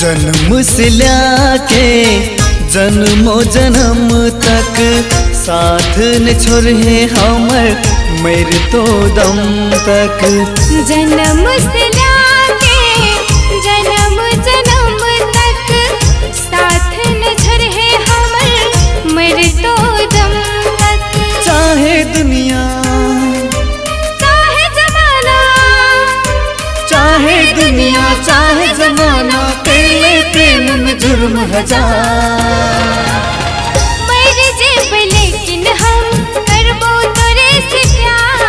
जन्म से लाके जन्मों जन्म तक साथ न छोड़े हमर मेरे तो दम तक। जन्म से लाके जन्म जन्म तक साथ न छोड़े हमर मेरे तो दम तक। चाहे दुनिया चाहे जमाना, चाहे दुनिया चाहे जमाना, पहले प्रेम में जुर्म हजार। मर जेब लेकिन हम करबो तोरे से प्यार।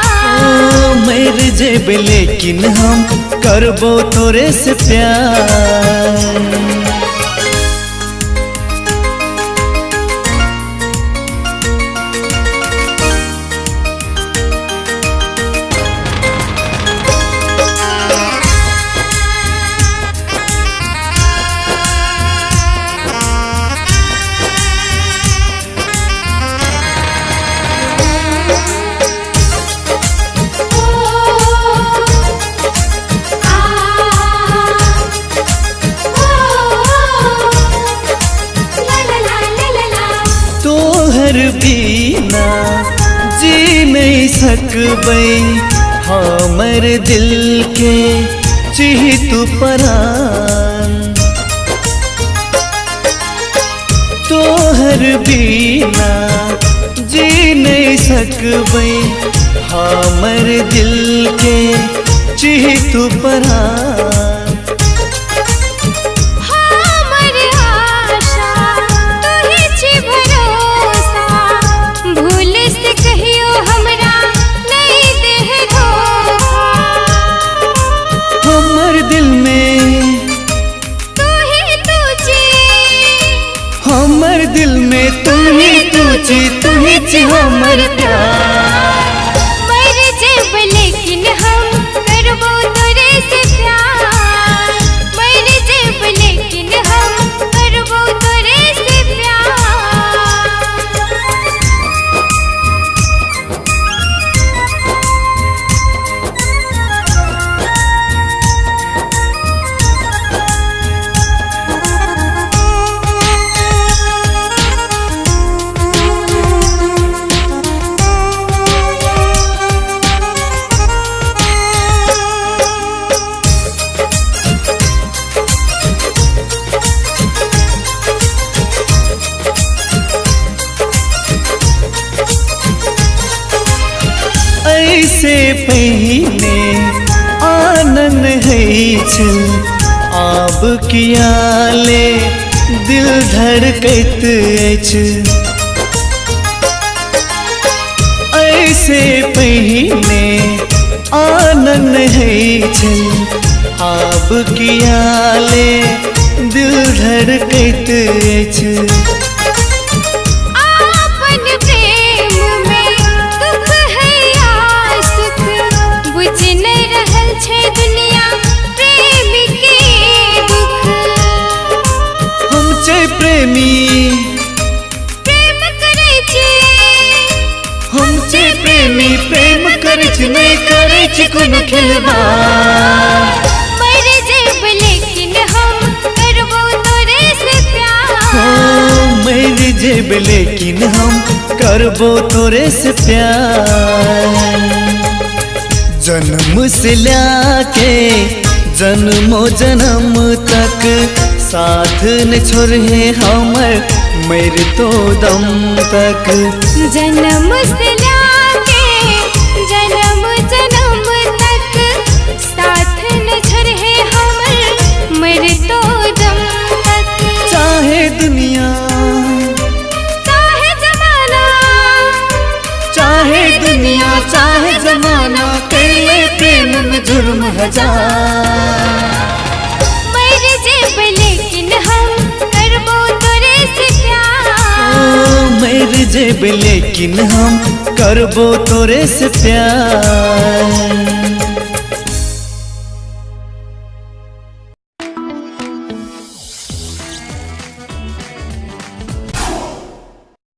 मर जेब लेकिन हम करबो तोरे से प्यार। तोहर बिना जी नहीं सकबै हमर दिल के चिहित परान। तोहर बिना जी नहीं सकबै हमर दिल के चिहित परान। हमर दिल में तू ही तू छी हमर प्यार। मर जेब लेकिन हम करबो तोरे से प्यार। मर जेब लेकिन हम करबो तोरे से प्यार। ऐसे पहिने आनन है छल आब कियाले दिल धड़कैत अछि। ऐसे पहिने आनन है छल आब कियाले दिल धड़कैत अछि। प्रेम करे छी हम छे प्रेमी, प्रेम करे छी नहीं करे छी कोनो खिलवाड़। मर जेब लेकिन हम करबो तोरे से प्यार। मर जेब लेकिन हम करबो तोरे से प्यार। जन्म से लाके जन्मों जन्म तक साथ न छोड़े हमर मेरे तो दम तक। जन्म से लाके जन्म जन्म तक साथ न छोड़े हमर मेरे तो दम तक। चाहे दुनिया चाहे जमाना, चाहे दुनिया चाहे जमाना, पहले प्रेम में जुर्म हजार। मर जेब लेकिन हम करबो तोरे से प्यार।